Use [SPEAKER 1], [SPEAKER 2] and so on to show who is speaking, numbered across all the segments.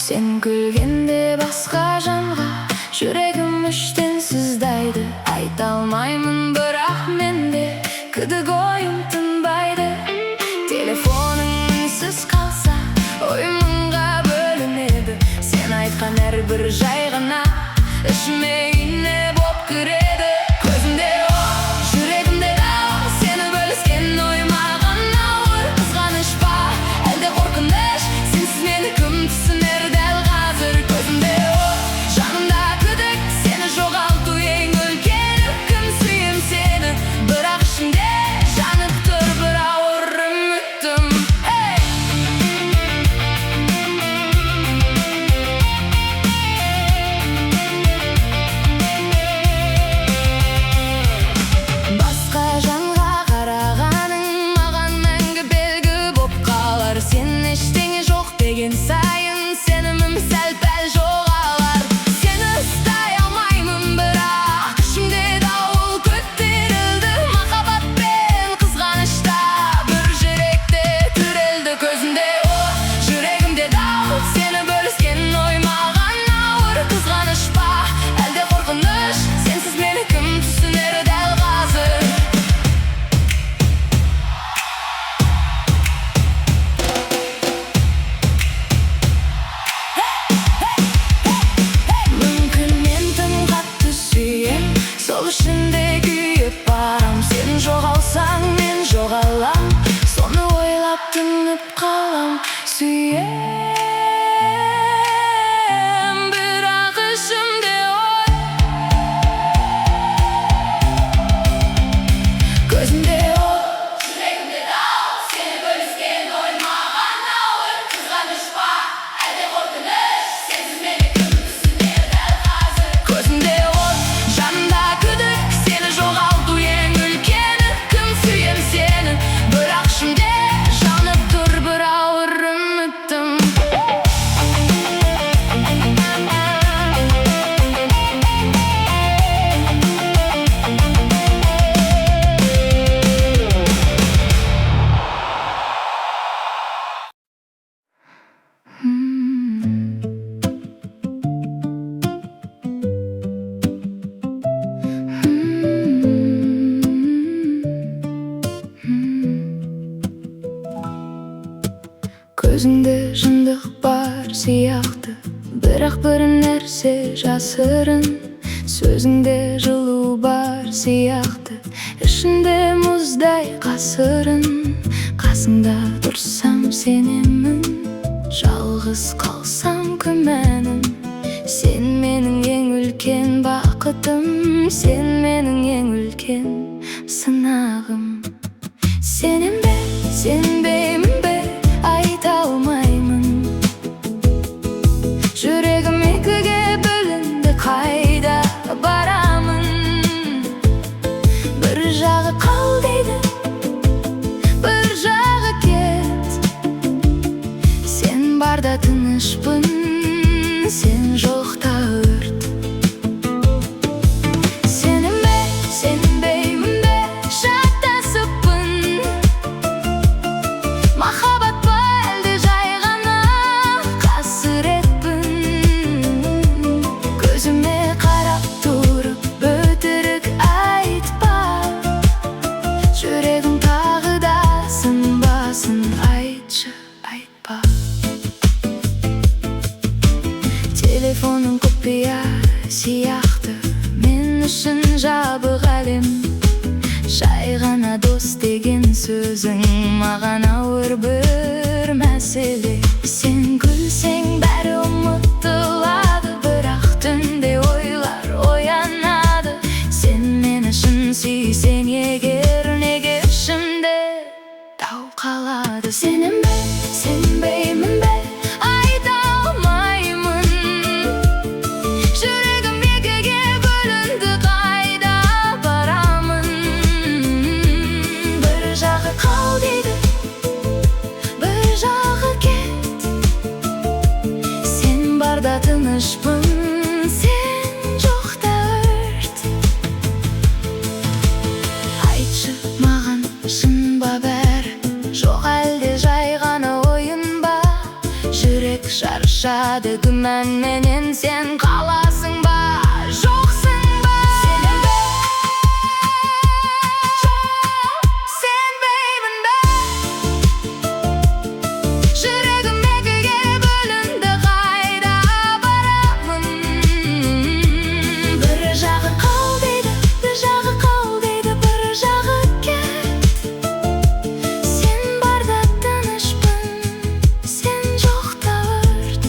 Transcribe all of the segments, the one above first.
[SPEAKER 1] Sen gülgende басқа жанға жүрегім іштен сыздайды. Айта алмаймын, бірақ менде күдік ойым тынбайды. Телефоның үнсіз қалса, ойым мыңға бөлінеді. Сен айтқан әрбір жай ғана ішіме ине боп кіреді. Көзімде от, жүрегімде дау, сені бөліскен ой маған ауыр. Қызғаныш па, әлде қорқыныш, сенсіз мені кім түсінер дәл қазір. Көзімде от, жанымда күдік, сені жоғалту ең үлкен үкім. Сүйем сені, бірақ ішімде жанып тұр бір ауыр үмітім. Басқа жанға қарағаның маған мәңгі белгі боп қалар. Сен ештеңе жоқ деген сайын сенімім сәл-пәл жоғалар. Сені ұстай алмаймын, бірақ ішімде дауыл көтерілді. Махаббат пен қызғанышта бір жүректе түрелді. Көзімде от, жүрегімде дау, сені бөліскен ой маған ауыр. Қызғаныш па, әлде қорқыныш, сенсіз мені кім түсінер дәл қазір. Мүмкін мен тым қатты сүйем, сол үшін де күйіп барам. Сен жоғалсаң мен жоғалам, соны ойлап түңіп қалам. Сүйем, бірақ ішімде ой. Көзімде от, жүрегімде дау, сені бөліскен ой маған ауыр. Қызғаныш па, әлде қорқыныш, сенсіз мені кім түсінер дәл қазір. Көзімде от, жанымда күдік, сені жоғалту ең үлкен үкім. Сүйем сені, бірақ ішімде жанып тұр бір ауыр үмітім. Көзіңде жындық бар сияқты, бірақ бір нәрсе жасырын. Сөзіңде жылу бар сияқты, ішінде мұздай қасырын. Қасыңда тұрсам сенемін, жалғыз қалсам күмәнім. Сен менің ең үлкен бақытым, сен менің ең үлкен сынағым. Сенем бе, сенбеймін бе, айта алмаймын. Жүрегім екіге бөлінді, қайда барамын. Бір жағы қал дейді, бір жағы кет. Сен барда тынышпын, сен жоқта өрт. Сенем бе, сенбеймін бе, шатасыппын. Махаббат па, әлде жай ғана қасіретпін. Көзіме қарап тұрып өтірік айтпа. Жүрегім тағы да сынбасын, айтшы, айтпа. Телефоның құпия сияқты, мен үшін жабық әлем. Жай ғана дос деген сөзің маған ауыр бір мәселе. Сен күлсең бәрі ұмытылады, бірақ түнде ойлар оянады. Сен мен үшін сүйсең егер, неге ішімде дау қалады. Сенем бе, сенбеймін бе, айта алмаймын. Жүрегім екіге бөлінді, қайда барамын. Бір жағы айтшы маған, шын ба бәрі, жоқ әлде жай ғана ойын ба? Жүрек шаршады күмәнменен, сен қаласың ба, жоқсың ба? Сенбеймін бе? Жүрегім екіге бөлінді, қайда барамын? Bir жағы қал дейді, бір жағы қал дейді, бір жағы кел. Сен барда тынышпын, сен жоқта өрт.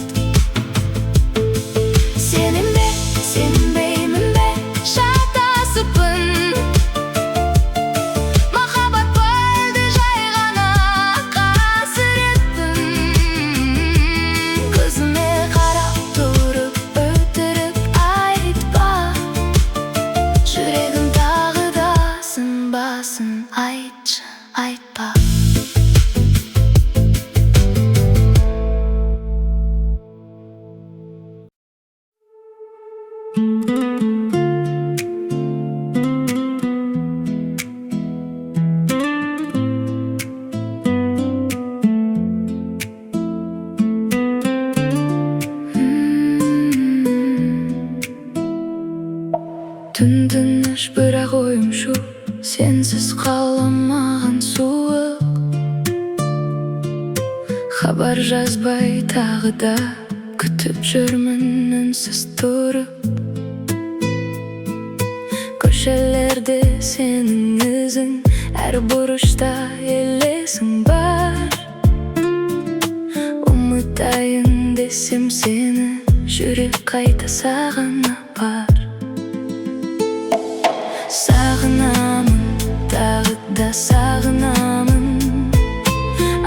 [SPEAKER 1] Сенем бе, сенбеймін бе, шатасыппын. Махаббат па әлде жай ғана қасіреттің? Көзіме қарап тұрып өтірік айтпа. Жүрегім тағы да сынбасын, айтшы, айтпа. Түн тыныш, бірақ ойым шу, сенсіз қаламаған суық. Хабар жазбай тағы да күтіп жүрмін үнсіз тұрып. Көшелерде сенің ізің, әр бұрышта елесің бар. Ұмытайын десем сені, жүрек қайта саған апар. Сағынамын, тағы да сағынамын.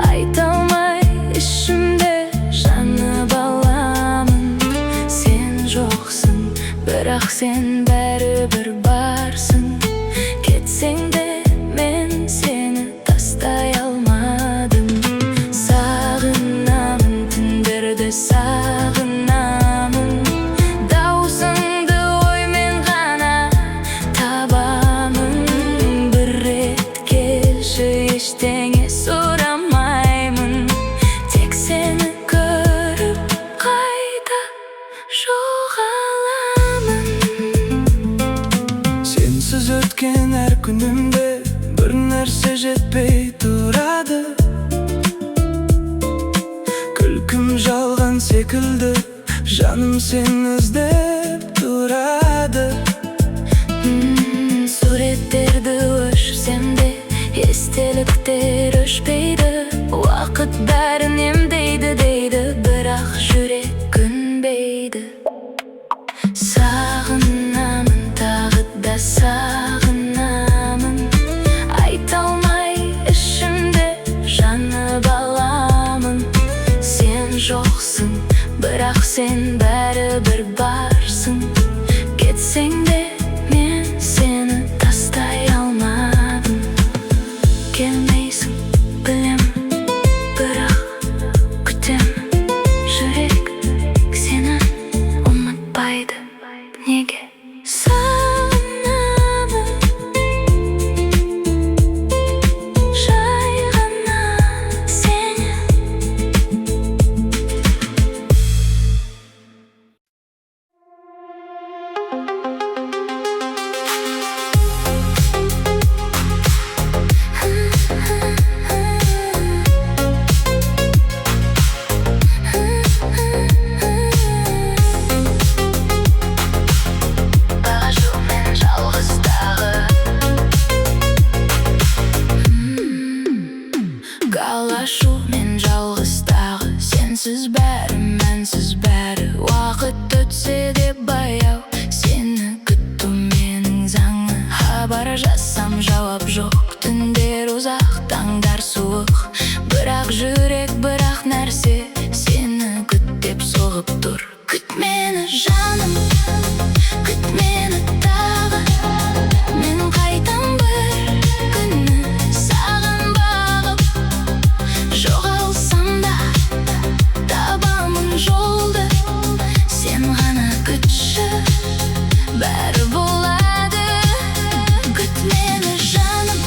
[SPEAKER 1] Айта алмай ішімде жанып аламын. Сен жоқсың, бірақ сен бәрібір барсың. Кетсең де мен сені тастай алмадым. Сағынамын, түндерді сағынамын. Даусыңды оймен ғана табамын. Bir рет келші, ештеңе сұрамаймын. Тек сені көріп қайта жоғаламын.
[SPEAKER 2] Сенсіз өткен әр күнімде бір нәрсе жетпей тұрады. Күлкім жалған секілді, жаным сені іздеп тұрады.
[SPEAKER 1] Суреттерді өшірсем де, естеліктер өшпейді. Уақыт бәрін емдейді дейді, бірақ жүрек көнбейді. Сағынамын, тағы да сағынамын. Айта алмай ішімде жанып аламын. Сен жоқсың, бірақ сен бәрібір барсың. Кетсең де мен сені тастай алмадым. Келмейсің, білем, бірақ күтем. Жүрек сені ұмытпайды, неге? Сағынамын, жай ғана сені. Бағашу мен жалғыздағы, қалашу мен жалғыздағы. Сенсіз бәрі, мәнсіз бәрі. Уақыт өтсе де баяу, сені күту менің заңы. Хабар жазсам жауап жоқ, түндер ұзақ, таңдар суық. Бірақ жүрек, бірақ нәрсе сені күт деп соғып тұр. Күт мені жаным, күт мені тағы. Мен қайтам бір күні саған бағып. Жоғалсам да табамын жолды. Сен ғана күтші, бәрі болады. Күт мені жаным,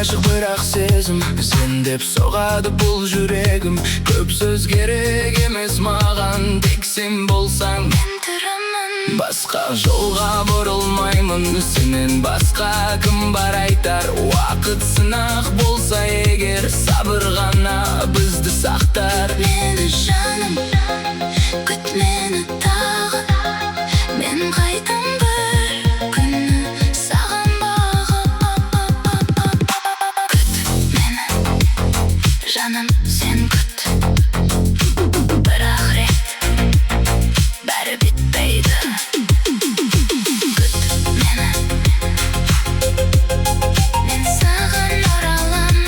[SPEAKER 2] ғашық бірақ сезім сен деп соғады бұл жүрегім. Көп сөз керек емес маған, тек сен болсаң
[SPEAKER 1] мен тірімін.
[SPEAKER 2] Басқа жолға бұрылмаймын, сенен басқа кім бар айтар. Уақыт сынақ болса егер, сабыр ғана бізді сақтар.
[SPEAKER 1] Мені жаным, күт мені тағы, мен қайтам бір күні саған бағып. Күт мені, жаным, сен күт. Бірақ рет бәрі бітпейді. Күт мені, мен саған оралам.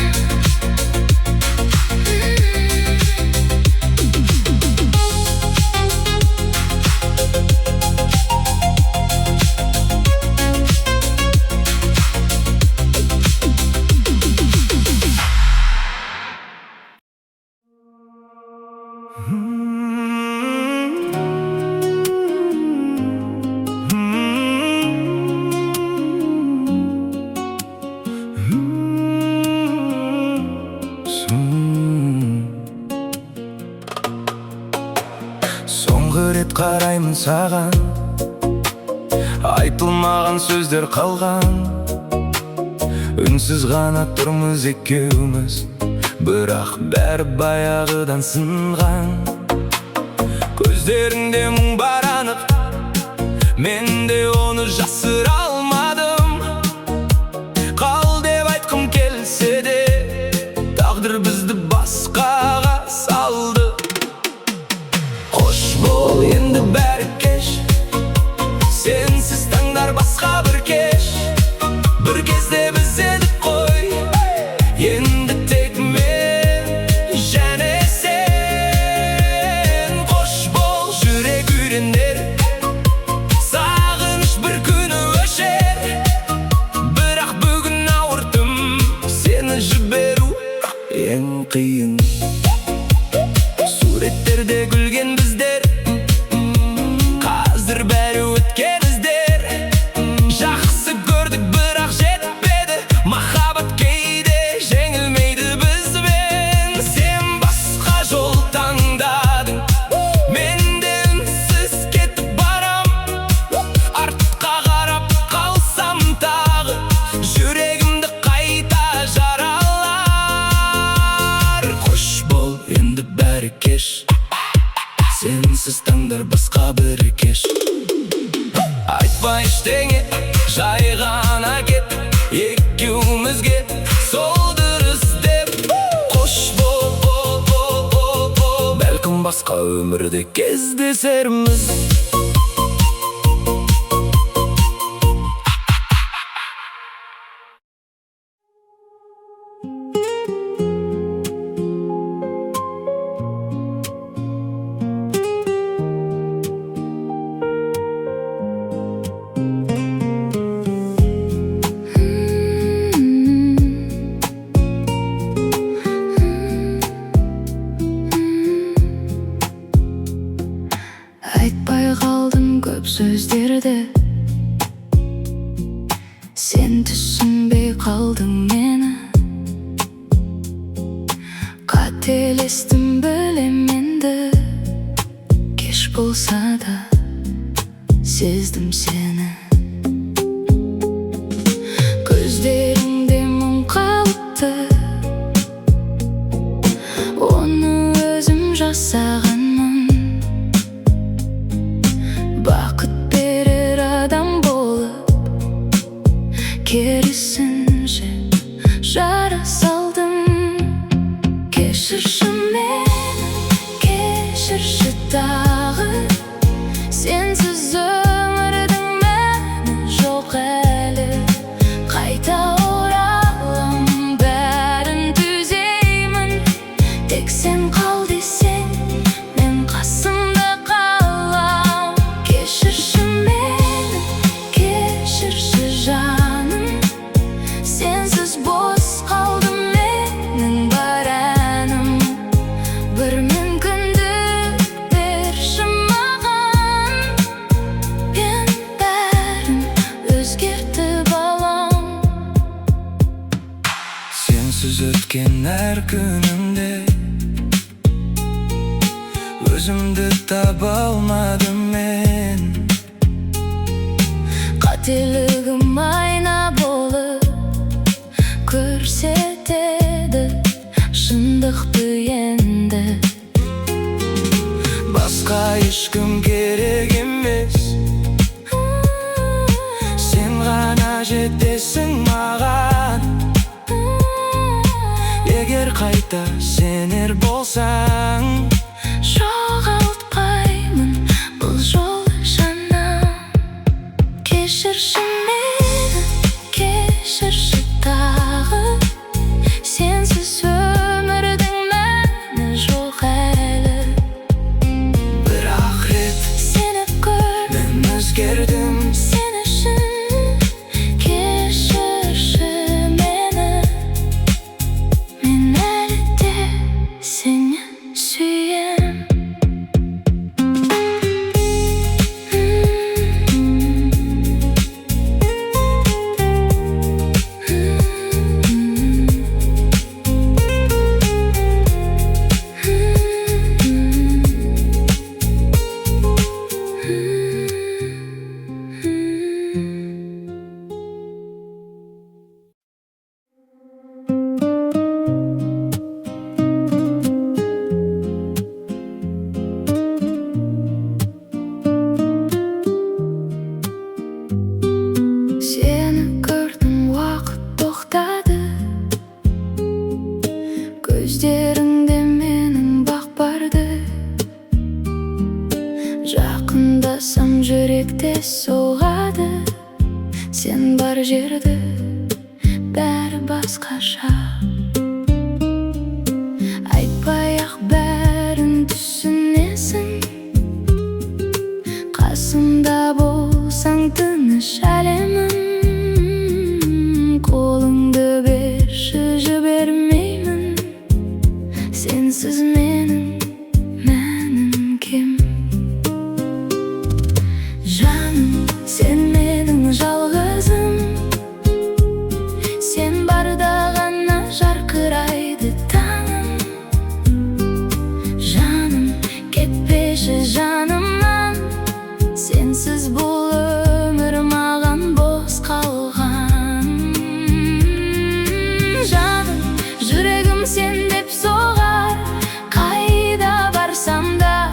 [SPEAKER 2] Соңғы рет қараймын саған, айтылмаған сөздер қалған. Үнсіз ғана тұрмыз екеуміз, бірақ бәрі баяғыдан сынған. Көздеріңде мұң бар анық, мен де оны жасыра алмадым. Қал деп айтқым келсе де, тағдыр бізді басқаға салды. Қош бол, енді бәрі кеш, сенсіз таңдар басқа бір кеш. Бір кезде біз едік қой, енді тек мен және сен. Қош бол, жүрек үйренер, сағыныш бір күні өшер. Бірақ бүгін ауырдым, сені жіберу ең қиын. Суреттерде күлген біздер, қазір бәрі өткен іздер. Жақсы көрдік, бірақ жетпеді, махаббат кейде жеңілмейді бізбен. Сен басқа жол таңдадың, мен де үнсіз кетіп барам. Артқа қарап қалсам тағы, жүрегімді қайта жаралар. Қош бол, енді бәрі кеш, сенсіз таңдар басқа бір кеш. Айтпа ештеңе, жай ғана кет, екеумізге сол дұрыс деп. Қош бол, бәлкім басқа өмірде кездесерміз.
[SPEAKER 1] Айтпай қалдым көп сөздерді, сен түсінбей қалдың мені. Қателестім білем енді, кеш болса да сездім сені. Көздеріңде мұң қалыпты, оны өзім жасағанмын. Бақыт берер адам болып, керісінше жара салдым. Кешірші мені, кешірші тағы, сенсіз өмірдің
[SPEAKER 2] өткен әр күнімде өзімді таба алмадым мен.
[SPEAKER 1] Қателігім айна болып көрсетеді шындықты енді.
[SPEAKER 2] Басқа ешкім керек емес, сен ғана жетесің маған. Егер қайта сенер болсаң,
[SPEAKER 1] жоғалтпаймын бұл жолы жаным. Кешірші мені, кешірші тағы. Сенсіз өмірдің мәні жоқ әлі.
[SPEAKER 2] бірақ рет
[SPEAKER 1] Сені көріп
[SPEAKER 2] мен өзгердім.
[SPEAKER 1] сен үшін кешірші мені. Мен әлі де сені сүйем. Сені көрдім, уақыт тоқтады. Көздеріңде менің бақ барды. Жақындасам жүректе соғады. Сен бар жерді бәрі басқаша. Айтпай-ақ бәрін түсінесің. Қасымда болсаң тыныш әлемім. Қолыңды берші, жібермеймін. Сенсіз менің мәнім кем. Жаным, сен менің жалғызым. Сен барда ғана жарқырайды таңым. Жаным, кетпеші жанымнан. Сенсіз бұл өмір маған бос қалған. Жаным, жүрегім сен деп соғар. Қайда барсам да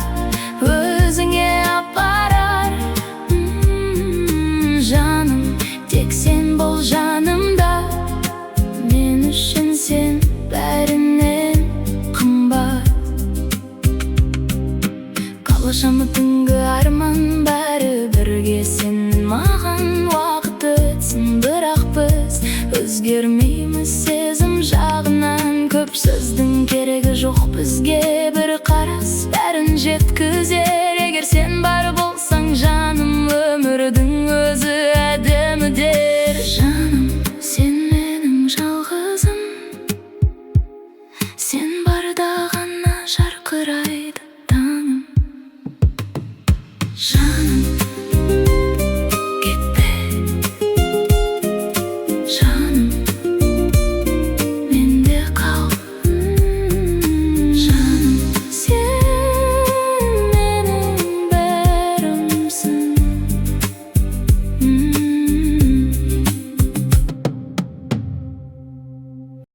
[SPEAKER 1] өзіңе апарар. Жаным, тек сен бол жанымда. Мен үшін сен бәрінен қымбат. Қалашамы түнгі арман бәрі бірге сенің маған. Уақыт өтсін, бірақ біз өзгермейміз сезім жағынан. Көп сөздің керегі жоқ бізге, бір қарас бәрін жеткізер. Егер сен бар